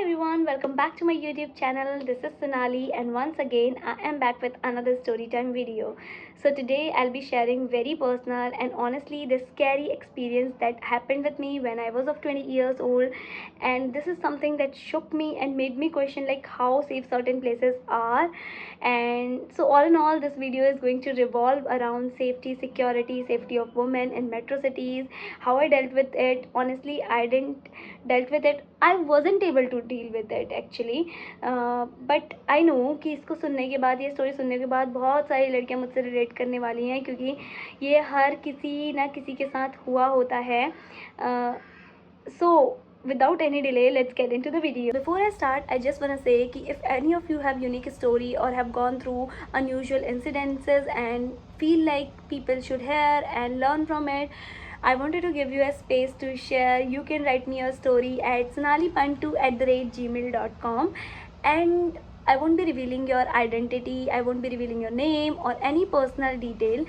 everyone, welcome back to my YouTube channel. This is Sonali, and once again I am back with another story time video. So today I'll be sharing very personal and honestly the scary experience that happened with me when I was of 20 years old, and this is something that shook me and made me question like how safe certain places are. And so all in all, this video is going to revolve around safety, security, safety of women in metro cities, how I dealt with it. Honestly, I didn't dealt with it, I wasn't able to deal with it actually. But I know कि इसको सुनने के बाद, ये story सुनने के बाद बहुत सारी लड़कियां मुझसे रिलेट करने वाली हैं, क्योंकि ये हर किसी ना किसी के साथ हुआ होता है. So without any delay, let's get into the video. Before I start, I just want to say कि if any of you have unique story or have gone through unusual incidences and feel like people should hear and learn from it, I wanted to give you a space to share. You can write me your story at sonalipantu@gmail.com, and I won't be revealing your identity, I won't be revealing your name or any personal detail.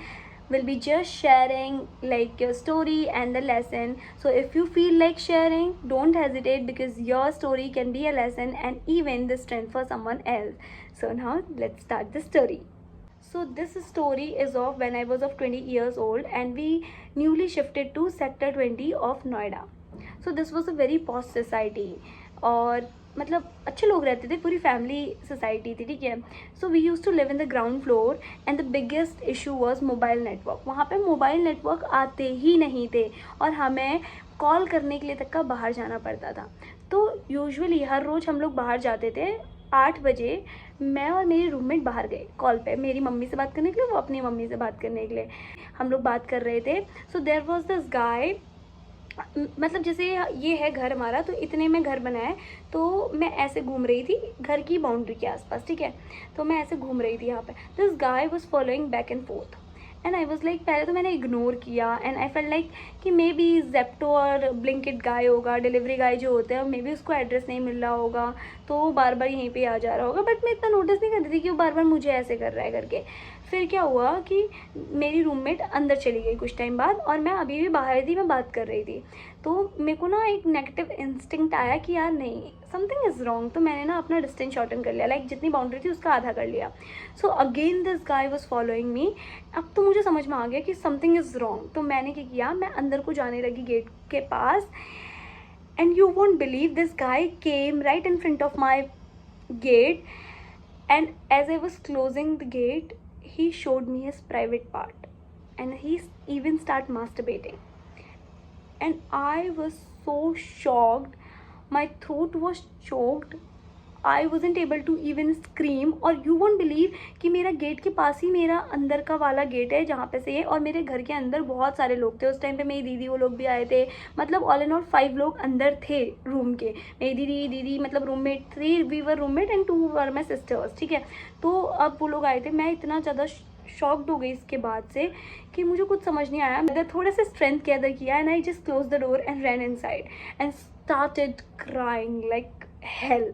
We'll be just sharing like your story and the lesson. So if you feel like sharing, don't hesitate, because your story can be a lesson and even the strength for someone else. So now let's start the story. So this story is of when I was of 20 years old and we newly shifted to sector 20 of Noida. So this was a very posh society, और मतलब अच्छे लोग रहते थे, पूरी family society थी, ठीक है. So we use to live in the ground floor and the biggest issue was mobile network. वहाँ पे मोबाइल नेटवर्क आते ही नहीं थे और हमें कॉल करने के लिए तक का बाहर जाना पड़ता था. तो यूजुअली हर रोज़ हम लोग बाहर जाते थे. 8 बजे मैं और मेरी रूममेट बाहर गए कॉल पे, मेरी मम्मी से बात करने के लिए, वो अपनी मम्मी से बात करने के लिए. हम लोग बात कर रहे थे. So there was this guy, मतलब जैसे ये है घर हमारा, तो इतने में घर बना है. तो मैं ऐसे घूम रही थी घर की बाउंड्री के आसपास, ठीक है. तो मैं ऐसे घूम रही थी यहाँ पे. This guy was following back and fourth and I was like, पहले तो मैंने इग्नोर किया एंड आई फेल्ट लाइक कि मे बी जेप्टो और ब्लिंकिट गाय होगा, डिलीवरी गाय जो होते हैं, मे बी उसको एड्रेस नहीं मिल रहा होगा तो वो बार बार यहीं पे आ जा रहा होगा. बट मैं इतना नोटिस नहीं करती थी कि वो बार बार मुझे ऐसे कर रहा है करके. फिर क्या हुआ कि मेरी रूममेट अंदर चली गई कुछ टाइम बाद और मैं अभी भी बाहर थी, मैं बात कर रही थी. तो मेरे को ना एक नेगेटिव इंस्टिंक्ट आया कि यार नहीं, समथिंग इज़ रॉन्ग. तो मैंने ना अपना डिस्टेंस शॉर्टन कर लिया, लाइक जितनी बाउंड्री थी उसका आधा कर लिया. So again this guy was following me. अब तो मुझे समझ में आ गया कि समथिंग इज़ रॉन्ग. तो मैंने क्या किया, मैं अंदर को जाने लगी गेट के पास, and you won't believe this guy came right in front of my gate, and as I was closing the gate he showed me his private part and he even start masturbating, and I was so shocked. My throat was choked. I wasn't able to even scream. और you won't believe कि मेरा gate के पास ही मेरा अंदर का वाला gate है जहाँ पे से है, और मेरे घर के अंदर बहुत सारे लोग थे उस टाइम पे. मेरी दीदी वो लोग भी आए थे, मतलब ऑल एंड ऑल 5 लोग अंदर थे रूम के. मेरी दीदी मतलब roommate 3, we were roommate and 2 were my sisters, ठीक है. तो अब वो लोग आए थे. मैं इतना ज़्यादा शॉक्ड हो गई इसके बाद से कि मुझे कुछ समझ नहीं आया. मैंने थोड़े से स्ट्रेंथ गैदर किया and I just close the door and run inside and started crying like hell.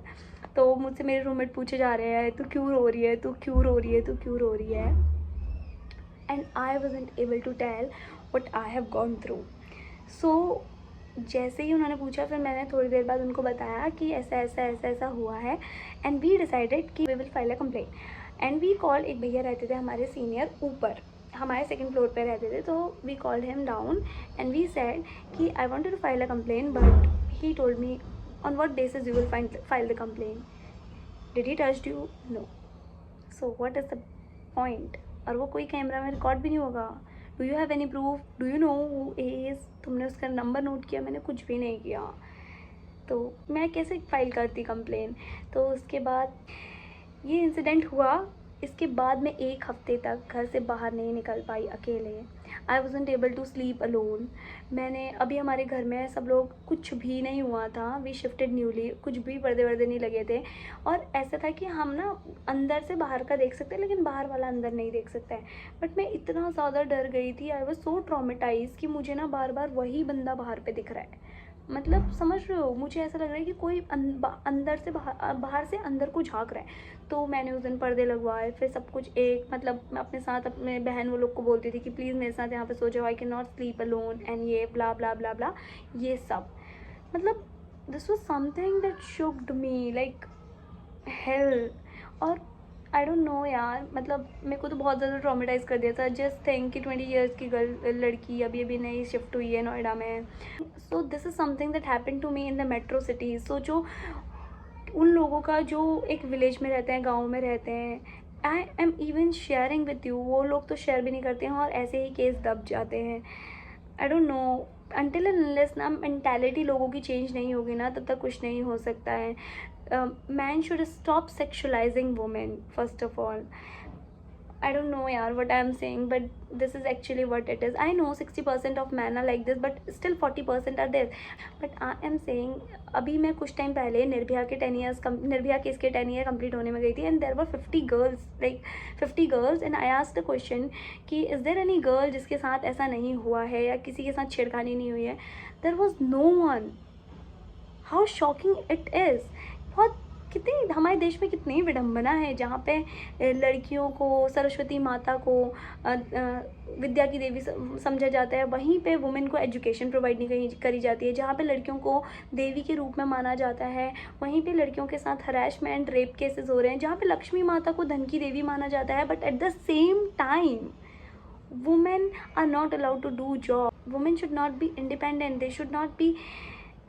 तो मुझसे मेरे रूममेट पूछे जा रहे हैं, तू क्यों रो रही है, तू क्यों रो रही है, तू क्यों रो रही है. And I wasn't able to tell what I have gone through. So जैसे ही उन्होंने पूछा, फिर मैंने थोड़ी देर बाद उनको बताया कि ऐसा ऐसा ऐसा ऐसा हुआ है, एंड वी डिसाइडेड कि we will file a complaint. And we call, एक भैया रहते थे हमारे सीनियर ऊपर, हमारे 2nd फ्लोर पे रहते थे. तो we called him down and we said कि I wanted to file a complaint, but he told me on what basis you will file the complaint. Did he touched you? No. So what is the point? और वो कोई camera में record भी नहीं होगा. Do you have any proof? Do you know who is? तुमने उसका number note किया? मैंने कुछ भी नहीं किया. तो मैं कैसे फाइल करती कंप्लेन. तो उसके बाद ये इंसिडेंट हुआ. इसके बाद मैं 1 हफ्ते तक घर से बाहर नहीं निकल पाई अकेले. I wasn't able to sleep alone. मैंने अभी हमारे घर में सब लोग, कुछ भी नहीं हुआ था, वी शिफ्टेड न्यूली, कुछ भी पर्दे वर्दे नहीं लगे थे. और ऐसा था कि हम ना अंदर से बाहर का देख सकते हैं लेकिन बाहर वाला अंदर नहीं देख सकता है. बट मैं इतना ज़्यादा डर गई थी, आई वॉज सो ट्रॉमेटाइज कि मुझे ना बार बार वही बंदा बाहर पे दिख रहा है. मतलब समझ रहे हो, मुझे ऐसा लग रहा है कि कोई अंदर से बाहर से अंदर को झाँक रहा है. तो मैंने उस दिन पर्दे लगवाए, फिर सब कुछ एक, मतलब मैं अपने साथ अपने बहन वो लोग को बोलती थी कि प्लीज़ मेरे साथ यहाँ पे सो जाओ, I can not sleep alone and ये ब्ला ब्ला ब्ला ब्ला, ये सब. मतलब this was something that shocked me like hell. और आई डोंट नो यार, मतलब मेरे को तो बहुत ज़्यादा ट्रॉमेटाइज कर दिया था. जस्ट थिंक कि 20 ईयर्स की गर्ल लड़की अभी अभी नई शिफ्ट हुई है नोएडा में. So this is something that happen to me in the metro cities. So जो उन लोगों का जो एक विलेज में रहते हैं, गाँव में रहते हैं, I am even sharing with you, वो लोग तो शेयर भी नहीं करते हैं और ऐसे ही केस दब जाते हैं. I don't know, until and unless ना मेंटालिटी लोगों की चेंज नहीं होगी ना, तब तक कुछ नहीं हो सकता है. Man should stop sexualising women first of all. I don't know yaar what I am saying, but this is actually what it is. I know 60% of men are like this, but still 40% are there. But I am saying, अभी मैं कुछ time पहले Nirbhaya case के 10 year complete होने में गई थी, and there were 50 girls, like 50 girls, and I asked the question कि is there any girl जिसके साथ ऐसा नहीं हुआ है या किसी के साथ छेड़खानी नहीं हुई है. There was no one. How shocking it is. बहुत कितनी हमारे देश में कितनी विडम्बना है जहाँ पे लड़कियों को, सरस्वती माता को विद्या की देवी समझा जाता है. वहीं पे वुमेन को एजुकेशन प्रोवाइड नहीं करी जाती है. जहाँ पे लड़कियों को देवी के रूप में माना जाता है, वहीं पे लड़कियों के साथ हरासमेंट, रेप केसेस हो रहे हैं. जहाँ पे लक्ष्मी माता को धन की देवी माना जाता है, but at the same time women are not allowed to do job. Women should not be independent. They should not be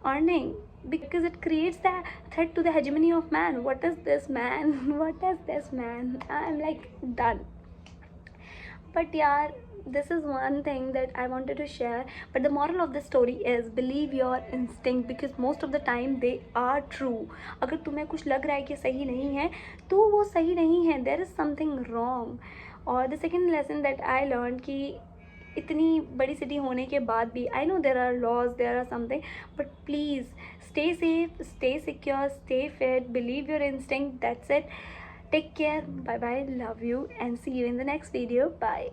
earning because it creates the threat to the hegemony of man. What is this, man? What is this, man? I'm like done. But yeah, this is one thing that I wanted to share. But the moral of the story is believe your instinct because most of the time they are true. अगर तुम्हें कुछ लग रहा है कि सही नहीं है तो वो सही नहीं है. There is something wrong. और the second lesson that I learn कि इतनी बड़ी सिटी होने के बाद भी I know there are laws, there are something, but please stay safe, stay secure, stay fit, believe your instinct. That's it. Take care. Bye bye. Love you and see you in the next video. Bye.